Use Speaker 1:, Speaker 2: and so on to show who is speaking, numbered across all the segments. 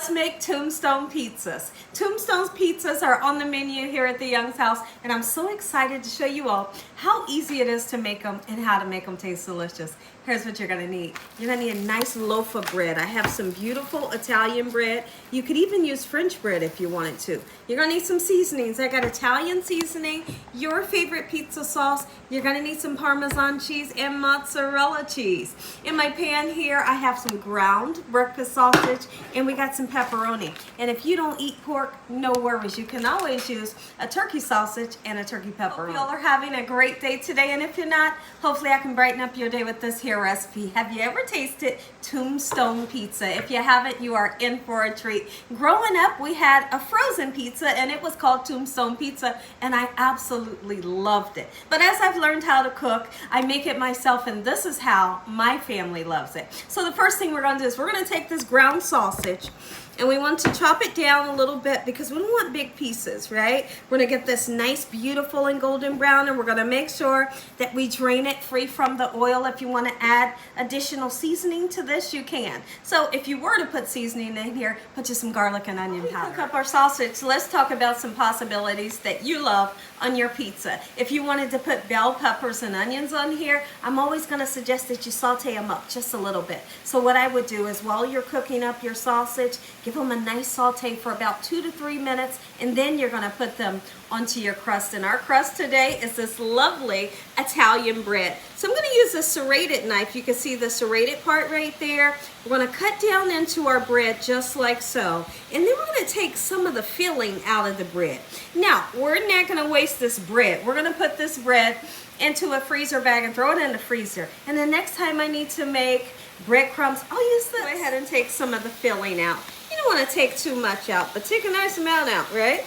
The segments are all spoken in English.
Speaker 1: let's make Tombstone pizzas. Tombstone pizzas are on the menu here at the Young's house, and I'm so excited to show you all how easy it is to make them and how to make them taste delicious. Here's what you're gonna need. You're gonna need a nice loaf of bread. I have some beautiful Italian bread. You could even use French bread if you wanted to. You're gonna need some seasonings. I got Italian seasoning, your favorite pizza sauce. You're gonna need some Parmesan cheese and mozzarella cheese. In my pan here, I have some ground breakfast sausage, and we got some pepperoni. And if you don't eat pork, no worries. You can always use a turkey sausage and a turkey pepperoni. Hope y'all are having a great day today, and if you're not, hopefully I can brighten up your day with this here recipe. Have you ever tasted Tombstone pizza? If you haven't, you are in for a treat. Growing up, we had a frozen pizza, and it was called Tombstone pizza, and I absolutely loved it. But as I've learned how to cook, I make it myself, and this is how my family loves it. So the first thing we're going to do is we're going to take this ground sausage, and we want to chop it down a little bit because we don't want big pieces, right? We're gonna get this nice, beautiful and golden brown, and we're gonna make sure that we drain it free from the oil. If you wanna add additional seasoning to this, you can. So if you were to put seasoning in here, put just some garlic and onion powder. Cook up our sausage. Let's talk about some possibilities that you love on your pizza. If you wanted to put bell peppers and onions on here, I'm always gonna suggest that you saute them up just a little bit. So what I would do is while you're cooking up your sausage, give them a nice saute for about 2 to 3 minutes, and then you're gonna put them onto your crust. And our crust today is this lovely Italian bread. So I'm gonna use a serrated knife. You can see the serrated part right there. We're gonna cut down into our bread just like so. And then we're gonna take some of the filling out of the bread. Now, we're not gonna waste this bread. We're gonna put this bread into a freezer bag and throw it in the freezer. And the next time I need to make breadcrumbs, I'll use this. Go ahead and take some of the filling out. You don't want to take too much out, but take a nice amount out, right?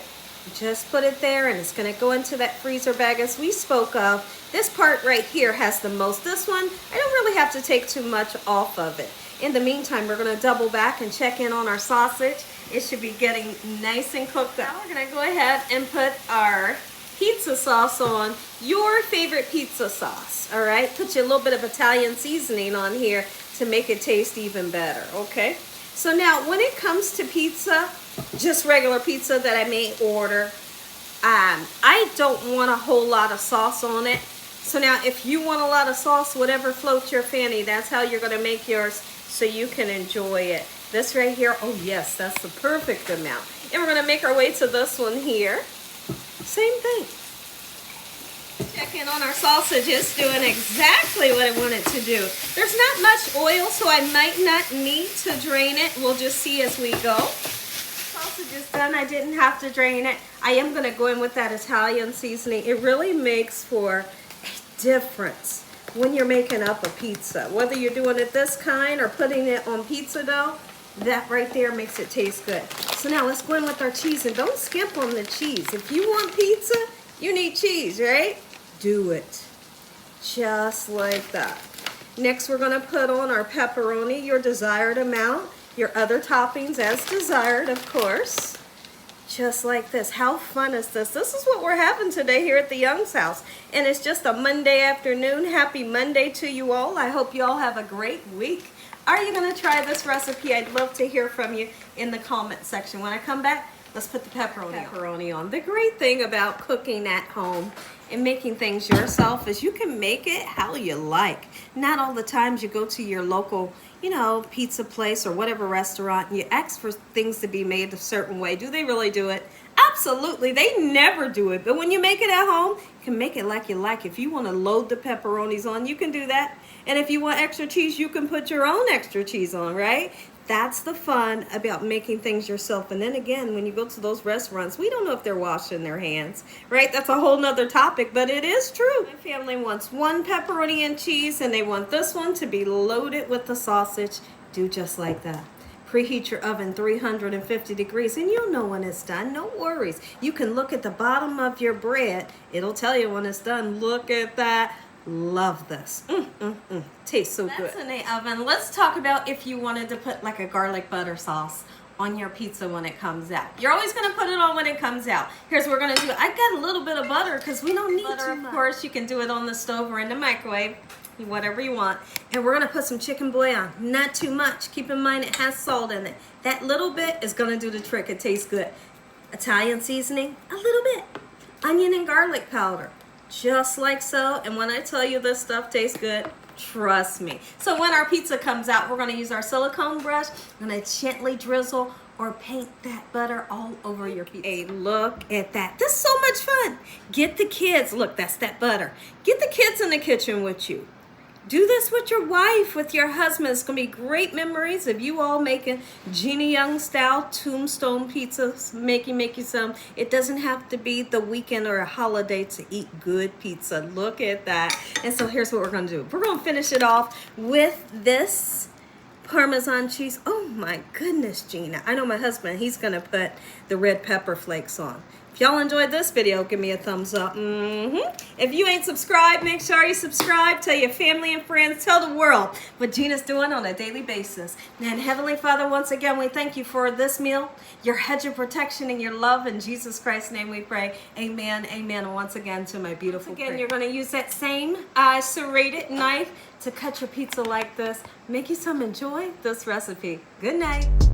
Speaker 1: Just put it there, and it's going to go into that freezer bag as we spoke of. This part right here has the most. This one, I don't really have to take too much off of it. In the meantime, we're going to double back and check in on our sausage. It should be getting nice and cooked up. Now we're going to go ahead and put our pizza sauce on, your favorite pizza sauce, all right? Put you a little bit of Italian seasoning on here to make it taste even better, okay? So now when it comes to pizza, just regular pizza that I may order, I don't want a whole lot of sauce on it. So now if you want a lot of sauce, whatever floats your fancy, that's how you're gonna make yours so you can enjoy it. This right here, oh yes, that's the perfect amount. And we're gonna make our way to this one here. Same thing. Check in on our sausage. It's doing exactly what I want it to do. There's not much oil, so I might not need to drain it. We'll just see as we go. Sausage is done. I didn't have to drain it. I am going to go in with that Italian seasoning. It really makes for a difference when you're making up a pizza. Whether you're doing it this kind or putting it on pizza dough, that right there makes it taste good. So now let's go in with our cheese, and don't skimp on the cheese. If you want pizza, you need cheese, right? Do it just like that. Next, we're going to put on our pepperoni, your desired amount, your other toppings as desired, of course. Just like this. How fun is this? This is what we're having today here at the Young's house. And it's just a Monday afternoon. Happy Monday to you all. I hope you all have a great week. Are you going to try this recipe? I'd love to hear from you in the comment section. When I come back, let's put the pepperoni on. The great thing about cooking at home and making things yourself is you can make it how you like. Not all the times you go to your local, pizza place or whatever restaurant and you ask for things to be made a certain way. Do they really do it? Absolutely. They never do it. But when you make it at home, you can make it like you like. If you want to load the pepperonis on, you can do that. And if you want extra cheese, you can put your own extra cheese on, right? That's the fun about making things yourself. And then again, when you go to those restaurants, we don't know if they're washing their hands, right? That's a whole nother topic, but it is true. My family wants one pepperoni and cheese, and they want this one to be loaded with the sausage. Do just like that. Preheat your oven 350 degrees, and you'll know when it's done. No worries. You can look at the bottom of your bread. It'll tell you when it's done. Look at that. Love this. Tastes so good. That's in the oven. Let's talk about if you wanted to put like a garlic butter sauce on your pizza when it comes out. You're always going to put it on when it comes out. Here's what we're going to do. I got a little bit of butter because we don't need butter. Of course, you can do it on the stove or in the microwave. whatever you want. And we're gonna put some chicken bouillon, not too much. Keep in mind it has salt in it. That little bit is gonna do the trick. It tastes good. Italian seasoning, a little bit. Onion and garlic powder, just like so. And when I tell you this stuff tastes good, trust me. So when our pizza comes out, we're gonna use our silicone brush. I'm gonna gently drizzle or paint that butter all over your pizza. Hey, look at that. This is so much fun. Get the kids, look, that's that butter. Get the kids in the kitchen with you. Do this with your wife, with your husband. It's going to be great memories of you all making Gina Young style tombstone pizzas. Make you some. It doesn't have to be the weekend or a holiday to eat good pizza. Look at that. And so here's what we're going to do. We're going to finish it off with this Parmesan cheese. Oh my goodness, Gina. I know my husband, he's going to put the red pepper flakes on. If y'all enjoyed this video, give me a thumbs up. If you ain't subscribed, make sure you subscribe. Tell your family and friends. Tell the world what Gina's doing on a daily basis. And Heavenly Father, once again, we thank you for this meal, your hedge of protection and your love. In Jesus Christ's name we pray. Amen, amen. And once again, to my beautiful friend. You're going to use that same serrated knife to cut your pizza like this. Make you some. Enjoy this recipe. Good night.